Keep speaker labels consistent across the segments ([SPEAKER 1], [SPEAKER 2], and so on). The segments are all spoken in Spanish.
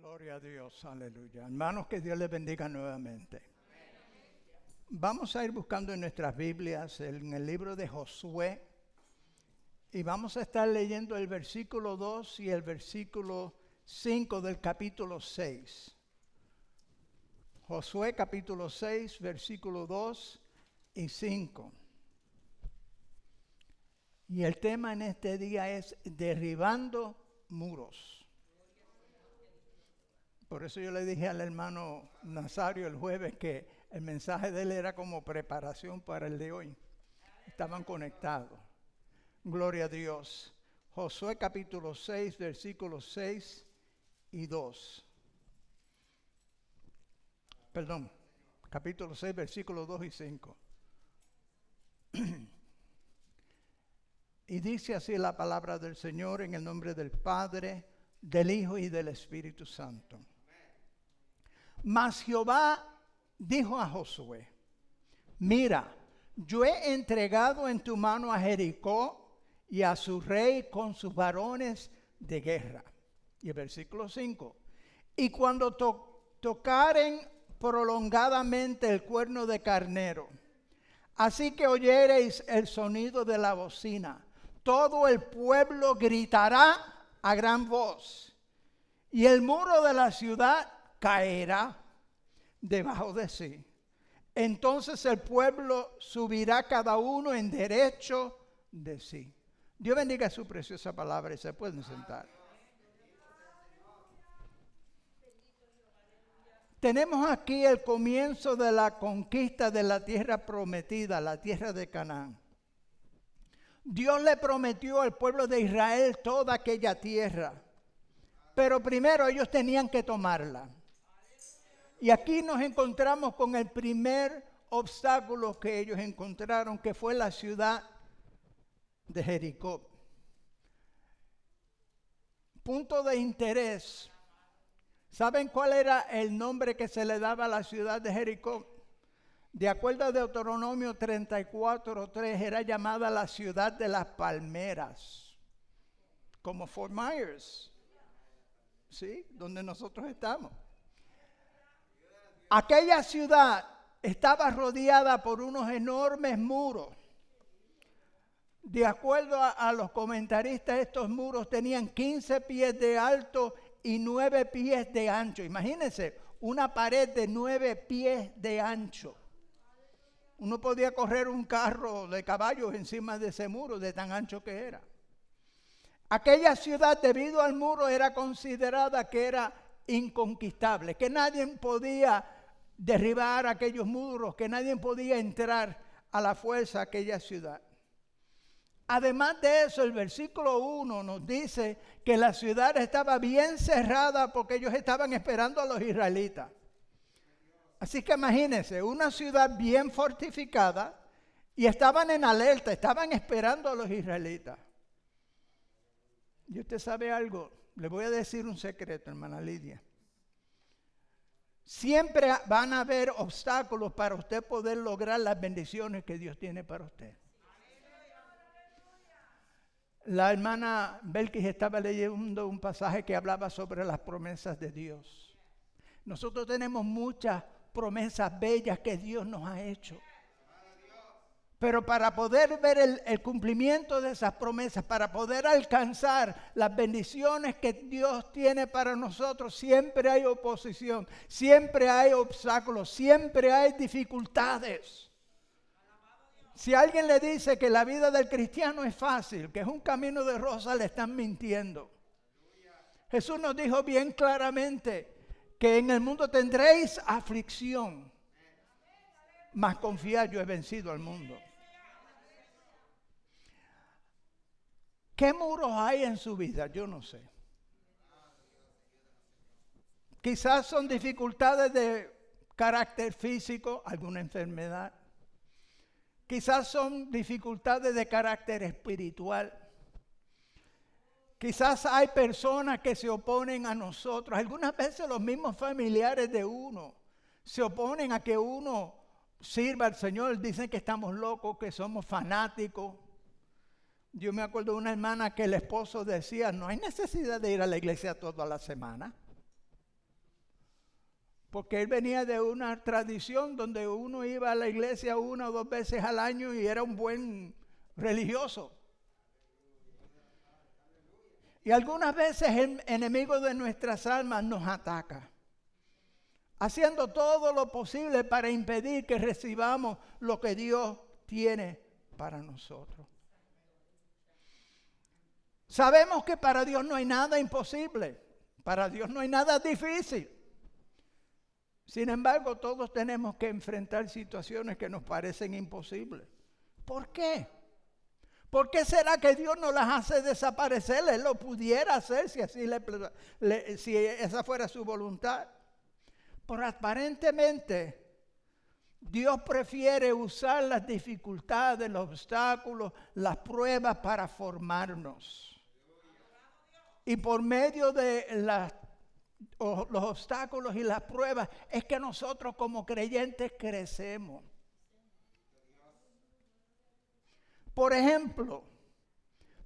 [SPEAKER 1] Gloria a Dios, aleluya. Hermanos, que Dios les bendiga nuevamente. Vamos a ir buscando en nuestras Biblias, en el libro de Josué, y vamos a estar leyendo el versículo 2 y el versículo 5 del capítulo 6. Josué capítulo 6, versículo 2 y 5. Y el tema en este día es derribando muros. Por eso yo le dije al hermano Nazario el jueves que el mensaje de él era como preparación para el de hoy. Estaban conectados. Gloria a Dios. Josué capítulo 6, versículos 6 y 2. Perdón, capítulo 6, versículos 2 y 5. Y dice así la palabra del Señor en el nombre del Padre, del Hijo y del Espíritu Santo. Mas Jehová dijo a Josué: mira, yo he entregado en tu mano a Jericó y a su rey con sus varones de guerra. Y el versículo 5. Y cuando tocaren prolongadamente el cuerno de carnero, así que oyereis el sonido de la bocina, todo el pueblo gritará a gran voz, y el muro de la ciudad caerá debajo de sí. Entonces el pueblo subirá cada uno en derecho de sí. Dios bendiga su preciosa palabra y se pueden sentar. Tenemos aquí el comienzo de la conquista de la tierra prometida, la tierra de Canaán. Dios le prometió al pueblo de Israel toda aquella tierra, pero primero ellos tenían que tomarla. Y aquí nos encontramos con el primer obstáculo que ellos encontraron, que fue la ciudad de Jericó. Punto de interés. ¿Saben cuál era el nombre que se le daba a la ciudad de Jericó? De acuerdo a Deuteronomio 34:3, era llamada la ciudad de las palmeras, como Fort Myers, ¿sí? Donde nosotros estamos. Aquella ciudad estaba rodeada por unos enormes muros. De acuerdo a los comentaristas, estos muros tenían 15 pies de alto y 9 pies de ancho. Imagínense, una pared de 9 pies de ancho. Uno podía correr un carro de caballos encima de ese muro, de tan ancho que era. Aquella ciudad, debido al muro, era considerada que era inconquistable, que nadie podía derribar aquellos muros, que nadie podía entrar a la fuerza a aquella ciudad. Además de eso, el versículo 1 nos dice que la ciudad estaba bien cerrada porque ellos estaban esperando a los israelitas. Así que imagínense, una ciudad bien fortificada y estaban en alerta, estaban esperando a los israelitas. Y usted sabe algo, le voy a decir un secreto, hermana Lidia. Siempre van a haber obstáculos para usted poder lograr las bendiciones que Dios tiene para usted. La hermana Belkis estaba leyendo un pasaje que hablaba sobre las promesas de Dios. Nosotros tenemos muchas promesas bellas que Dios nos ha hecho. Pero para poder ver el cumplimiento de esas promesas, para poder alcanzar las bendiciones que Dios tiene para nosotros, siempre hay oposición, siempre hay obstáculos, siempre hay dificultades. Si alguien le dice que la vida del cristiano es fácil, que es un camino de rosa, le están mintiendo. Jesús nos dijo bien claramente que en el mundo tendréis aflicción, mas confiad, yo he vencido al mundo. ¿Qué muros hay en su vida? Yo no sé. Quizás son dificultades de carácter físico, alguna enfermedad. Quizás son dificultades de carácter espiritual. Quizás hay personas que se oponen a nosotros. Algunas veces los mismos familiares de uno se oponen a que uno sirva al Señor. Dicen que estamos locos, que somos fanáticos. Yo me acuerdo de una hermana que el esposo decía, no hay necesidad de ir a la iglesia toda la semana. porque él venía de una tradición donde uno iba a la iglesia 1 o 2 veces al año y era un buen religioso. Y algunas veces el enemigo de nuestras almas nos ataca, haciendo todo lo posible para impedir que recibamos lo que Dios tiene para nosotros. Sabemos que para Dios no hay nada imposible, para Dios no hay nada difícil. Sin embargo, todos tenemos que enfrentar situaciones que nos parecen imposibles. ¿Por qué? ¿Por qué será que Dios no las hace desaparecer? Él lo pudiera hacer si así si esa fuera su voluntad. Pero aparentemente Dios prefiere usar las dificultades, los obstáculos, las pruebas para formarnos. Y por medio de los obstáculos y las pruebas es que nosotros como creyentes crecemos. Por ejemplo,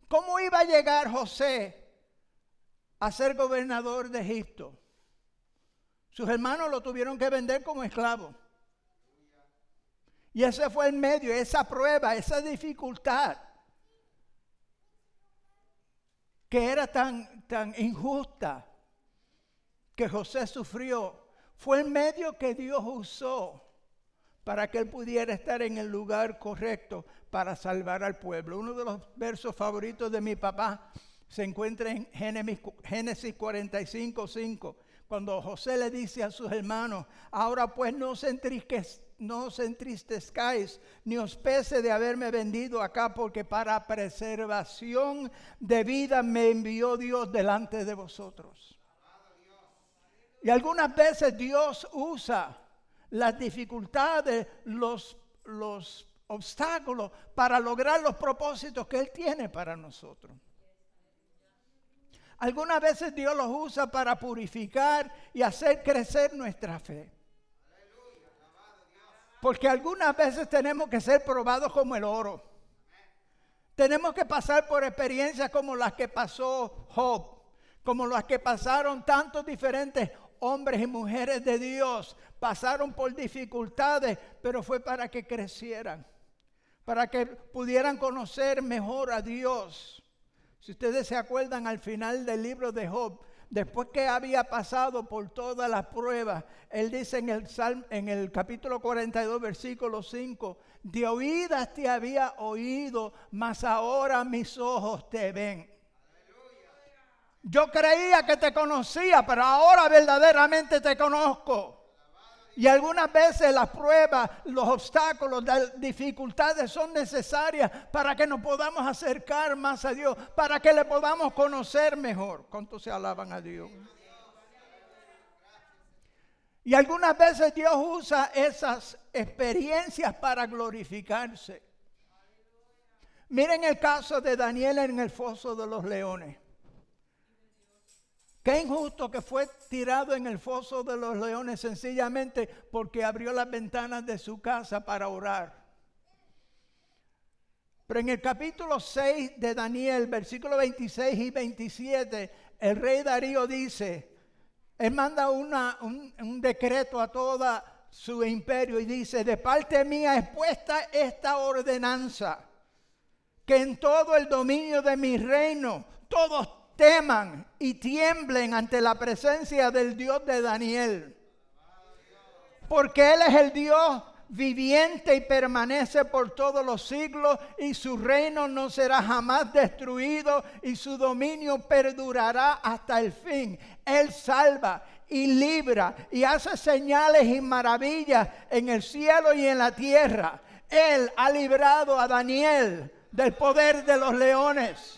[SPEAKER 1] ¿cómo iba a llegar José a ser gobernador de Egipto? Sus hermanos lo tuvieron que vender como esclavo. Y ese fue el medio, esa prueba, esa dificultad que era tan injusta que José sufrió. Fue el medio que Dios usó para que él pudiera estar en el lugar correcto para salvar al pueblo. Uno de los versos favoritos de mi papá se encuentra en Génesis 45:5, cuando José le dice a sus hermanos: ahora pues no os entristezcáis, ni os pese de haberme vendido acá, porque para preservación de vida me envió Dios delante de vosotros. Y algunas veces Dios usa las dificultades, los obstáculos para lograr los propósitos que Él tiene para nosotros. Algunas veces Dios los usa para purificar y hacer crecer nuestra fe. Porque algunas veces tenemos que ser probados como el oro. Tenemos que pasar por experiencias como las que pasó Job, como las que pasaron tantos diferentes hombres y mujeres de Dios. Pasaron por dificultades, pero fue para que crecieran, para que pudieran conocer mejor a Dios. Si ustedes se acuerdan, al final del libro de Job, después que había pasado por todas las pruebas, él dice en el capítulo 42, versículo 5, de oídas te había oído, mas ahora mis ojos te ven. Yo creía que te conocía, pero ahora verdaderamente te conozco. Y algunas veces las pruebas, los obstáculos, las dificultades son necesarias para que nos podamos acercar más a Dios, para que le podamos conocer mejor. ¿Cuántos se alaban a Dios? Y algunas veces Dios usa esas experiencias para glorificarse. Miren el caso de Daniel en el foso de los leones. Qué injusto que fue tirado en el foso de los leones sencillamente porque abrió las ventanas de su casa para orar. Pero en el capítulo 6 de Daniel, versículos 26 y 27, el rey Darío dice, él manda un decreto a toda su imperio y dice: de parte mía es puesta esta ordenanza, que en todo el dominio de mi reino todos teman y tiemblen ante la presencia del Dios de Daniel. Porque Él es el Dios viviente y permanece por todos los siglos, y su reino no será jamás destruido, y su dominio perdurará hasta el fin. Él salva y libra y hace señales y maravillas en el cielo y en la tierra. Él ha librado a Daniel del poder de los leones.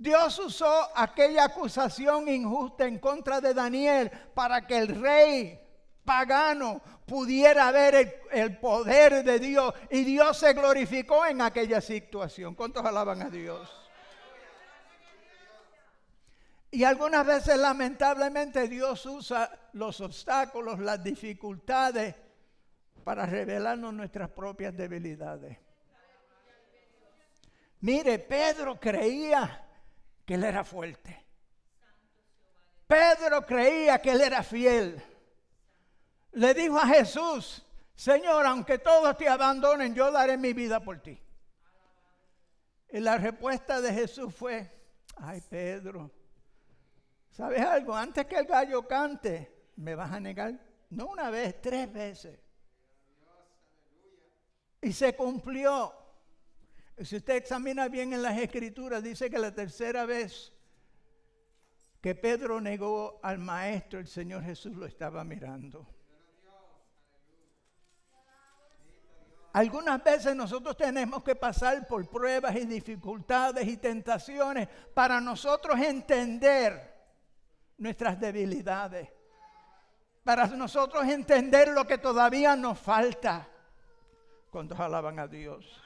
[SPEAKER 1] Dios usó aquella acusación injusta en contra de Daniel para que el rey pagano pudiera ver el poder de Dios, y Dios se glorificó en aquella situación. ¿Cuántos alaban a Dios? Y algunas veces, lamentablemente, Dios usa los obstáculos, las dificultades para revelarnos nuestras propias debilidades. Mire, Pedro creía que él era fuerte. Pedro creía que él era fiel. Le dijo a Jesús: Señor, aunque todos te abandonen, yo daré mi vida por ti. Y la respuesta de Jesús fue: ay, Pedro, ¿sabes algo? Antes que el gallo cante, ¿me vas a negar? No una vez, 3 veces. Y se cumplió. Y si usted examina bien en las Escrituras, dice que la tercera vez que Pedro negó al Maestro, el Señor Jesús lo estaba mirando. Algunas veces nosotros tenemos que pasar por pruebas y dificultades y tentaciones para nosotros entender nuestras debilidades, para nosotros entender lo que todavía nos falta. ¿Cuántos alaban a Dios?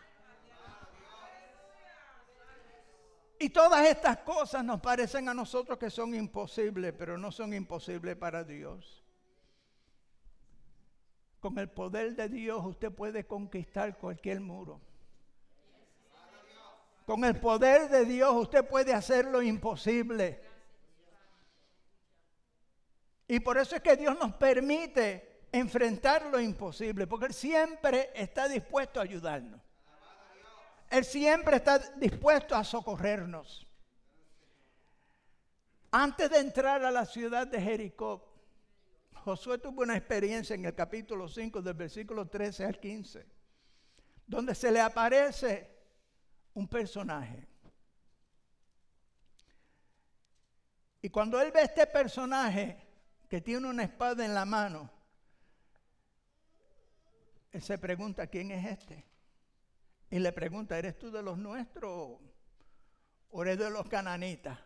[SPEAKER 1] Y todas estas cosas nos parecen a nosotros que son imposibles, pero no son imposibles para Dios. Con el poder de Dios usted puede conquistar cualquier muro. Con el poder de Dios usted puede hacer lo imposible. Y por eso es que Dios nos permite enfrentar lo imposible, porque Él siempre está dispuesto a ayudarnos. Él siempre está dispuesto a socorrernos. Antes de entrar a la ciudad de Jericó, Josué tuvo una experiencia en el capítulo 5, del versículo 13 al 15, donde se le aparece un personaje. Y cuando él ve a este personaje que tiene una espada en la mano, él se pregunta: ¿quién es este? Y le pregunta: ¿eres tú de los nuestros o eres de los cananitas?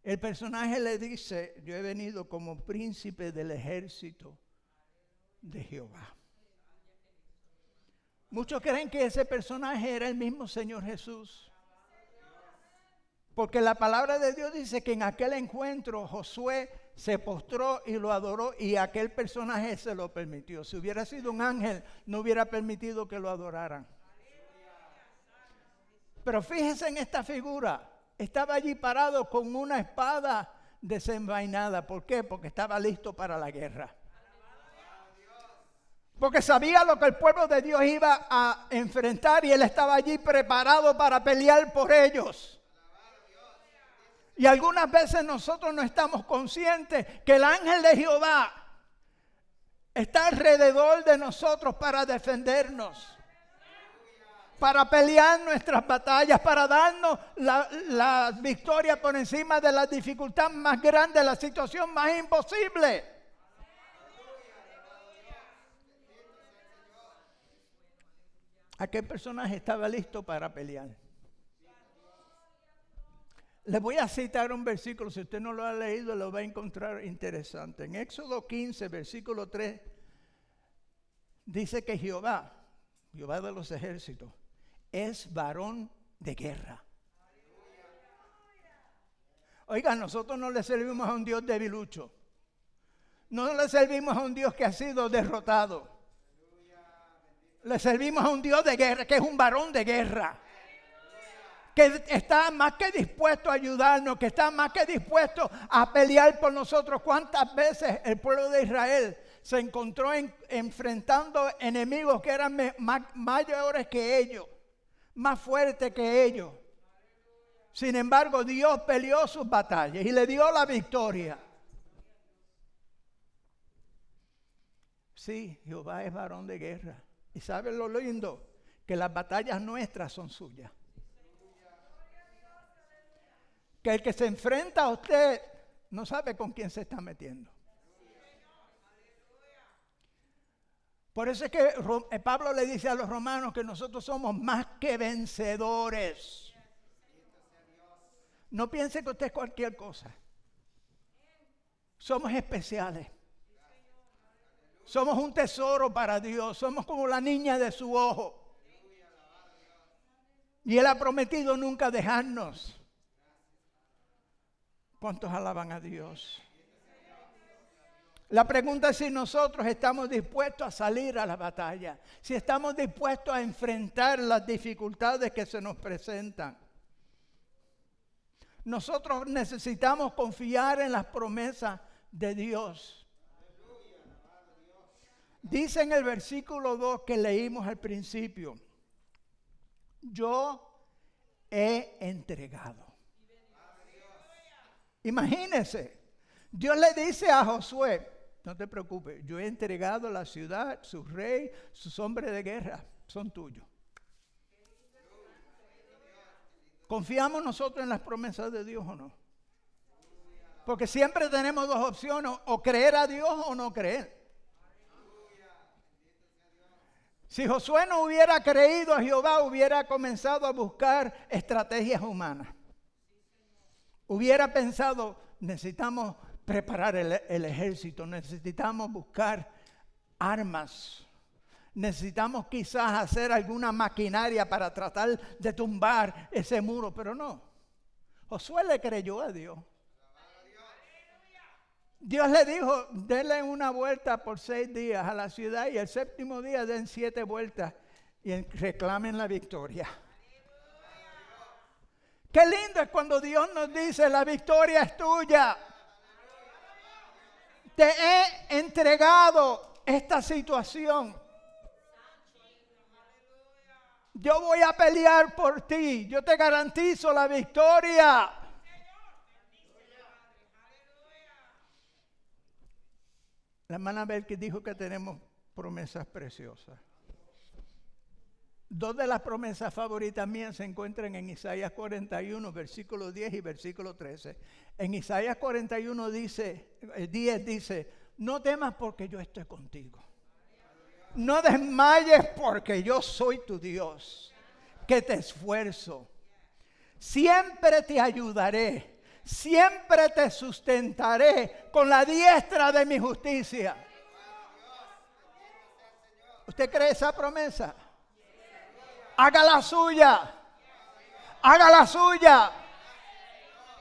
[SPEAKER 1] El personaje le dice: yo he venido como príncipe del ejército de Jehová. Muchos creen que ese personaje era el mismo Señor Jesús, porque la palabra de Dios dice que en aquel encuentro Josué se postró y lo adoró, y aquel personaje se lo permitió. Si hubiera sido un ángel, no hubiera permitido que lo adoraran. Pero fíjense en esta figura. Estaba allí parado con una espada desenvainada. ¿Por qué? Porque estaba listo para la guerra. Porque sabía lo que el pueblo de Dios iba a enfrentar, y él estaba allí preparado para pelear por ellos. Y algunas veces nosotros no estamos conscientes que el ángel de Jehová está alrededor de nosotros para defendernos, para pelear nuestras batallas, para darnos la victoria por encima de la dificultad más grande, la situación más imposible. Aquel personaje estaba listo para pelear. Les voy a citar un versículo, si usted no lo ha leído lo va a encontrar interesante. En Éxodo 15, versículo 3, dice que Jehová de los ejércitos, es varón de guerra. Oiga, nosotros no le servimos a un Dios debilucho. No le servimos a un Dios que ha sido derrotado. Le servimos a un Dios de guerra, que es un varón de guerra, que está más que dispuesto a ayudarnos, que está más que dispuesto a pelear por nosotros. ¿Cuántas veces el pueblo de Israel se encontró enfrentando enemigos que eran mayores que ellos, más fuertes que ellos? Sin embargo, Dios peleó sus batallas y le dio la victoria. Sí, Jehová es varón de guerra. ¿Y saben lo lindo? Que las batallas nuestras son suyas. Que el que se enfrenta a usted no sabe con quién se está metiendo. Por eso es que Pablo le dice a los romanos que nosotros somos más que vencedores. No piense que usted es cualquier cosa. Somos especiales. Somos un tesoro para Dios. Somos como la niña de su ojo. Y Él ha prometido nunca dejarnos. ¿Cuántos alaban a Dios? La pregunta es si nosotros estamos dispuestos a salir a la batalla, si estamos dispuestos a enfrentar las dificultades que se nos presentan. Nosotros necesitamos confiar en las promesas de Dios. Dice en el versículo 2 que leímos al principio: yo he entregado. Imagínense, Dios le dice a Josué: no te preocupes, yo he entregado la ciudad, su rey, sus hombres de guerra, son tuyos. ¿Confiamos nosotros en las promesas de Dios o no? Porque siempre tenemos dos opciones: o creer a Dios o no creer. Si Josué no hubiera creído a Jehová, hubiera comenzado a buscar estrategias humanas. Hubiera pensado: necesitamos preparar el ejército, necesitamos buscar armas. Necesitamos quizás hacer alguna maquinaria para tratar de tumbar ese muro, pero no. Josué le creyó a Dios. Dios le dijo: denle una vuelta por 6 días a la ciudad y el séptimo día den 7 vueltas y reclamen la victoria. Qué lindo es cuando Dios nos dice: la victoria es tuya. Te he entregado esta situación. Yo voy a pelear por ti. Yo te garantizo la victoria. La hermana Belkis dijo que tenemos promesas preciosas. 2 de las promesas favoritas mías se encuentran en Isaías 41, versículo 10 y versículo 13. En Isaías 41 10 dice: no temas porque yo estoy contigo. No desmayes porque yo soy tu Dios, que te esfuerzo. Siempre te ayudaré, siempre te sustentaré con la diestra de mi justicia. ¿Usted cree esa promesa? Haga la suya. Haga la suya.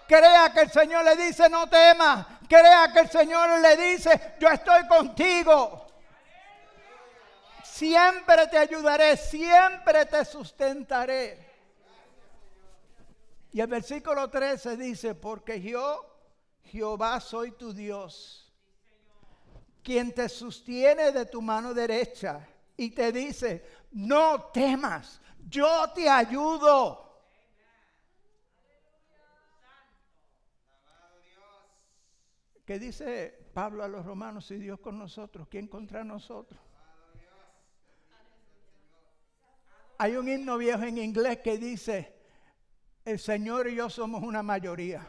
[SPEAKER 1] Crea que el Señor le dice: no temas. Crea que el Señor le dice: yo estoy contigo. Siempre te ayudaré, siempre te sustentaré. Y el versículo 13 dice: porque yo, Jehová, soy tu Dios, quien te sostiene de tu mano derecha y te dice: no temas, yo te ayudo. ¿Qué dice Pablo a los romanos? Si Dios con nosotros, ¿quién contra nosotros? Hay un himno viejo en inglés que dice: el Señor y yo somos una mayoría.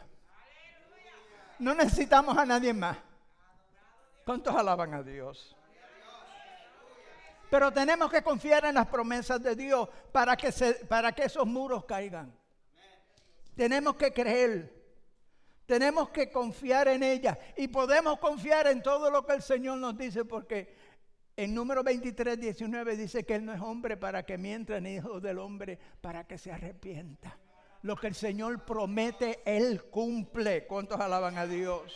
[SPEAKER 1] No necesitamos a nadie más. ¿Cuántos alaban a Dios? Pero tenemos que confiar en las promesas de Dios para que esos muros caigan. Tenemos que creer. Tenemos que confiar en ellas. Y podemos confiar en todo lo que el Señor nos dice, porque en Número 23, 19 dice que Él no es hombre para que mienta, ni hijo del hombre para que se arrepienta. Lo que el Señor promete, Él cumple. ¿Cuántos alaban a Dios?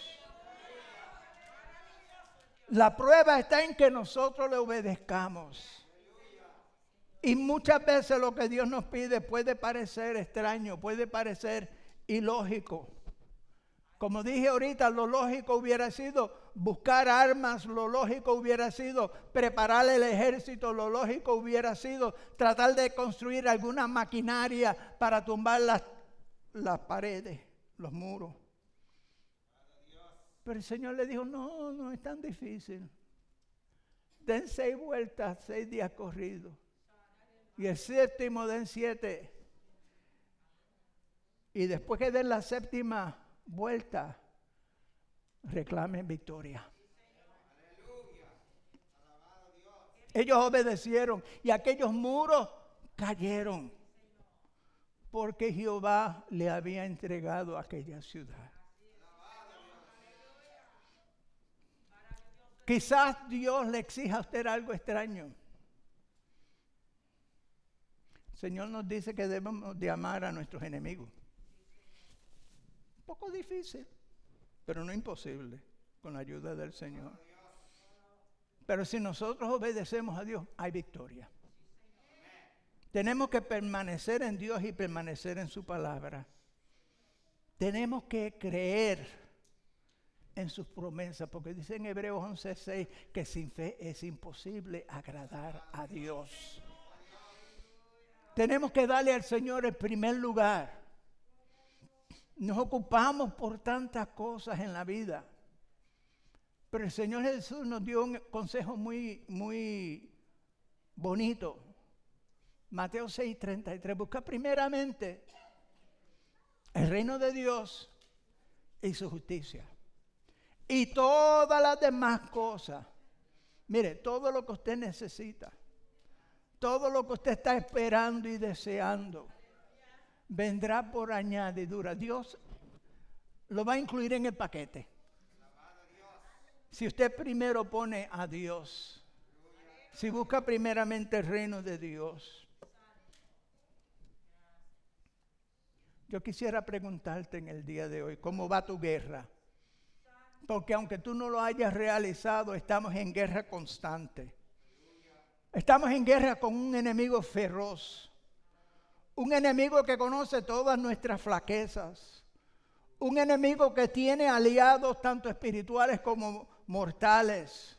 [SPEAKER 1] La prueba está en que nosotros le obedezcamos. Y muchas veces lo que Dios nos pide puede parecer extraño, puede parecer ilógico. Como dije ahorita, lo lógico hubiera sido buscar armas, lo lógico hubiera sido preparar el ejército, lo lógico hubiera sido tratar de construir alguna maquinaria para tumbar las paredes, los muros. Pero el Señor le dijo: no es tan difícil. Den 6 vueltas, 6 días corridos. Y el séptimo den 7. Y después que den la séptima vuelta, reclamen victoria. Ellos obedecieron y aquellos muros cayeron porque Jehová le había entregado aquella ciudad. Quizás Dios le exija a usted algo extraño. El Señor nos dice que debemos de amar a nuestros enemigos. Un poco difícil, pero no imposible, con la ayuda del Señor. Pero si nosotros obedecemos a Dios, hay victoria. Tenemos que permanecer en Dios y permanecer en su palabra. Tenemos que creer en sus promesas, porque dice en Hebreos 11:6 que sin fe es imposible agradar a Dios. Tenemos que darle al Señor el primer lugar. Nos ocupamos por tantas cosas en la vida, pero el Señor Jesús nos dio un consejo muy bonito. Mateo 6:33, busca primeramente el reino de Dios y su justicia. Y todas las demás cosas, mire, todo lo que usted necesita, todo lo que usted está esperando y deseando, vendrá por añadidura. Dios lo va a incluir en el paquete. Si usted primero pone a Dios, si busca primeramente el reino de Dios. Yo quisiera preguntarte en el día de hoy, ¿cómo va tu guerra? Porque aunque tú no lo hayas realizado, estamos en guerra constante. Estamos en guerra con un enemigo feroz. Un enemigo que conoce todas nuestras flaquezas. Un enemigo que tiene aliados tanto espirituales como mortales.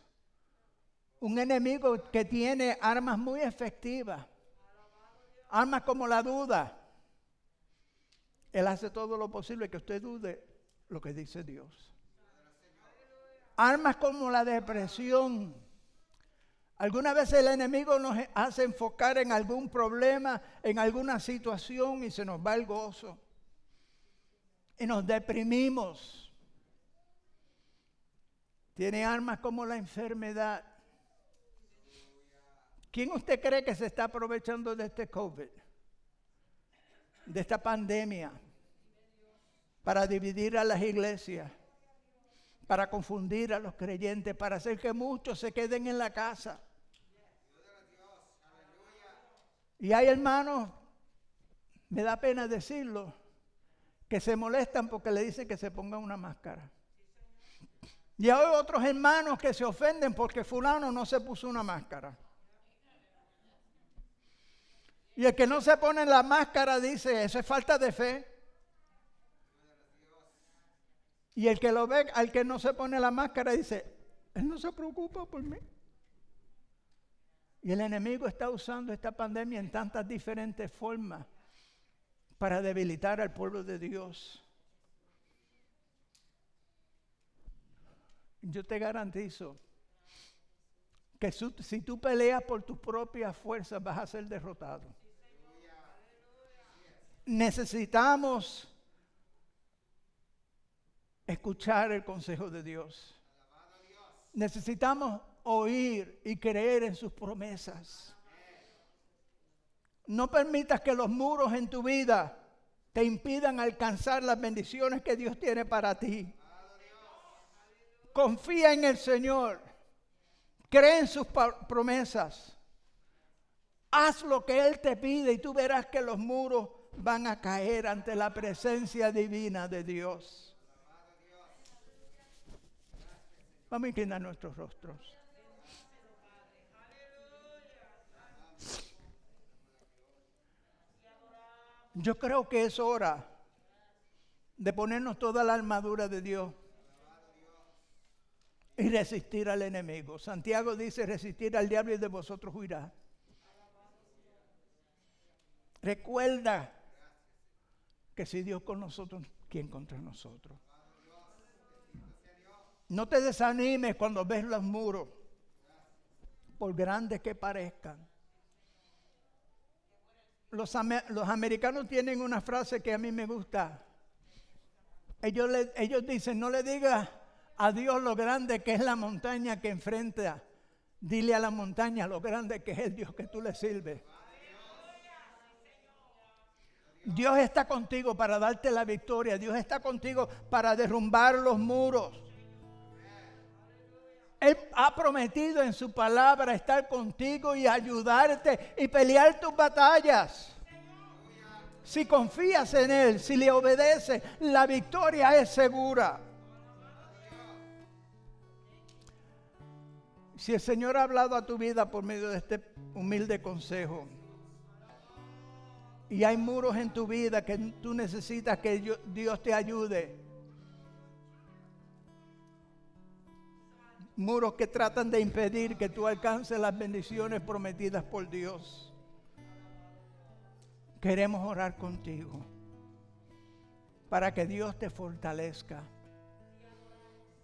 [SPEAKER 1] Un enemigo que tiene armas muy efectivas. Armas como la duda. Él hace todo lo posible que usted dude lo que dice Dios. Armas como la depresión. Algunas veces el enemigo nos hace enfocar en algún problema, en alguna situación y se nos va el gozo. Y nos deprimimos. Tiene armas como la enfermedad. ¿Quién usted cree que se está aprovechando de este COVID? De esta pandemia, para dividir a las iglesias, para confundir a los creyentes, para hacer que muchos se queden en la casa. Y hay hermanos, me da pena decirlo, que se molestan porque le dicen que se pongan una máscara. Y hay otros hermanos que se ofenden porque fulano no se puso una máscara. Y el que no se pone la máscara dice, eso es falta de fe. Y el que lo ve, al que no se pone la máscara, dice, él no se preocupa por mí. Y el enemigo está usando esta pandemia en tantas diferentes formas para debilitar al pueblo de Dios. Yo te garantizo que si tú peleas por tus propias fuerzas vas a ser derrotado. Necesitamos escuchar el consejo de Dios. Necesitamos oír y creer en sus promesas. No permitas que los muros en tu vida te impidan alcanzar las bendiciones que Dios tiene para ti. Confía en el Señor. Cree en sus promesas. Haz lo que Él te pide y tú verás que los muros van a caer ante la presencia divina de Dios. Vamos a inclinar nuestros rostros. Yo creo que es hora de ponernos toda la armadura de Dios y resistir al enemigo. Santiago dice, resistir al diablo y de vosotros huirá. Recuerda que si Dios con nosotros, ¿quién contra nosotros? No te desanimes cuando ves los muros, por grandes que parezcan. Los americanos tienen una frase que a mí me gusta. Ellos dicen, no le digas a Dios lo grande que es la montaña que enfrenta. Dile a la montaña lo grande que es el Dios que tú le sirves. Dios está contigo para darte la victoria. Dios está contigo para derrumbar los muros. Él ha prometido en su palabra estar contigo y ayudarte y pelear tus batallas. Si confías en Él, si le obedeces, la victoria es segura. Si el Señor ha hablado a tu vida por medio de este humilde consejo, Y hay muros en tu vida que tú necesitas que Dios te ayude. Muros que tratan de impedir que tú alcances las bendiciones prometidas por Dios. Queremos orar contigo para que Dios te fortalezca,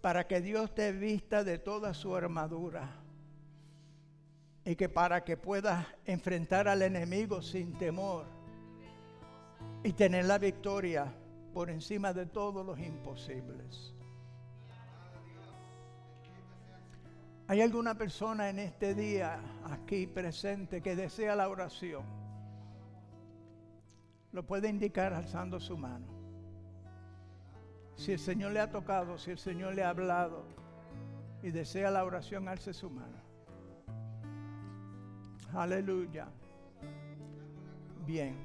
[SPEAKER 1] para que Dios te vista de toda su armadura y que para que puedas enfrentar al enemigo sin temor y tener la victoria por encima de todos los imposibles. ¿Hay alguna persona en este día aquí presente que desea la oración? Lo puede indicar alzando su mano. Si el Señor le ha tocado, si el Señor le ha hablado y desea la oración, alce su mano. Aleluya. Bien,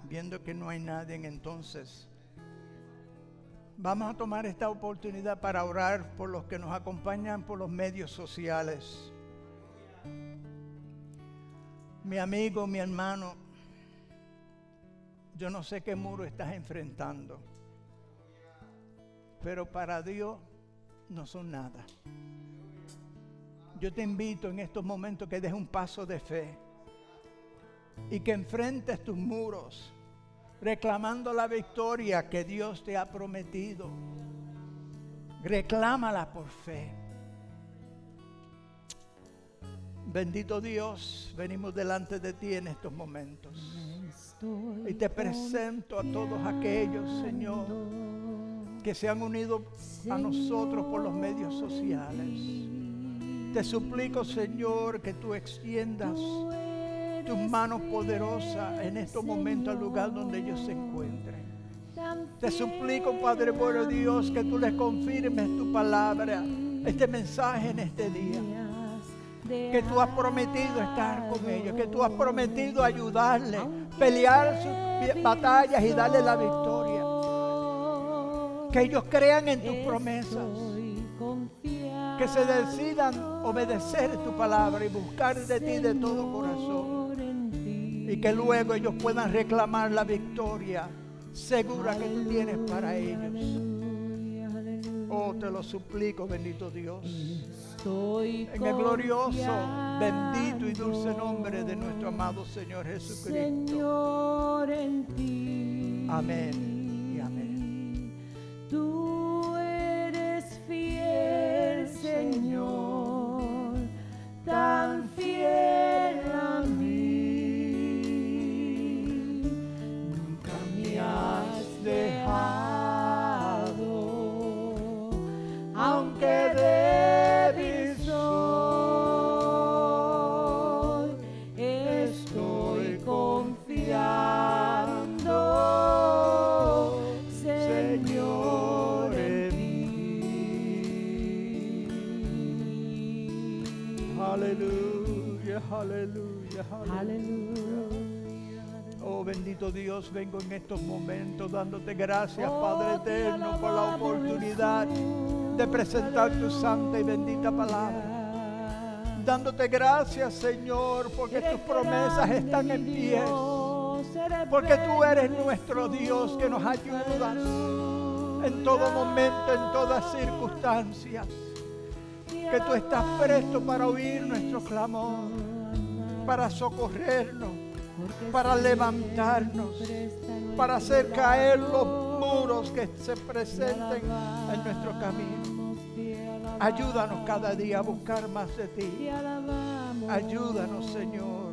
[SPEAKER 1] viendo que no hay nadie, entonces vamos a tomar esta oportunidad para orar por los que nos acompañan por los medios sociales. Mi amigo, mi hermano, yo no sé qué muro estás enfrentando, pero para Dios no son nada. Yo te invito en estos momentos que des un paso de fe y que enfrentes tus muros, reclamando la victoria que Dios te ha prometido. Reclámala por fe. Bendito Dios, venimos delante de ti en estos momentos. Y te presento a todos aquellos, Señor, que se han unido a nosotros por los medios sociales. Te suplico, Señor, que tú extiendas tus manos poderosas en estos momentos al lugar donde ellos se encuentren. Te suplico, Padre bueno Dios, que tú les confirmes tu palabra, este mensaje en este día. Que tú has prometido estar con ellos, que tú has prometido ayudarles, pelear sus batallas y darles la victoria. Que ellos crean en tus promesas, que se decidan obedecer tu palabra y buscar de ti de todo corazón, y que luego ellos puedan reclamar la victoria segura que tú tienes para ellos. Oh, te lo suplico, bendito Dios, en el glorioso, bendito y dulce nombre de nuestro amado Señor Jesucristo. Amén y amén.
[SPEAKER 2] Tú eres fiel, Señor, tan fiel a mí. Nunca me has dejado, aunque débil soy, estoy confiando, Señor, en ti.
[SPEAKER 1] Aleluya, aleluya, aleluya.
[SPEAKER 2] Aleluya.
[SPEAKER 1] Oh, bendito Dios, vengo en estos momentos dándote gracias, Padre eterno, por la oportunidad de presentar tu santa y bendita palabra. Dándote gracias, Señor, porque tus promesas están en pie. Porque tú eres nuestro Dios que nos ayudas en todo momento, en todas circunstancias. Que tú estás presto para oír nuestro clamor, para socorrernos, para levantarnos, para hacer caer los muros que se presenten en nuestro camino. Ayúdanos cada día a buscar más de ti. Ayúdanos, Señor,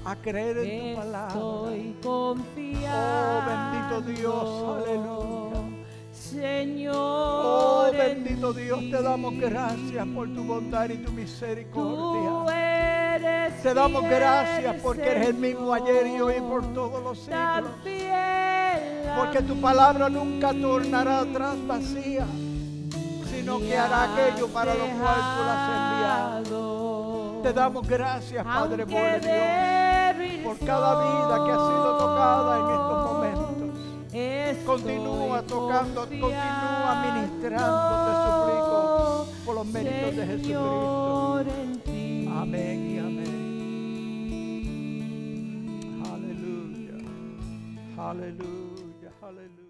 [SPEAKER 1] a creer en tu palabra. Oh, bendito Dios, aleluya.
[SPEAKER 2] Señor,
[SPEAKER 1] oh, bendito Dios, te damos gracias por tu bondad y tu misericordia. Te damos gracias porque eres el mismo ayer y hoy y por todos los siglos. Porque tu palabra nunca tornará atrás vacía, sino que hará aquello para lo cual tú la has enviado. Te damos gracias, Padre bueno Dios, por cada vida que ha sido tocada en estos momentos. Continúa tocando, continúa ministrando, te suplico, por los méritos de Jesucristo. Amén y amén. Aleluya. Aleluya, aleluya.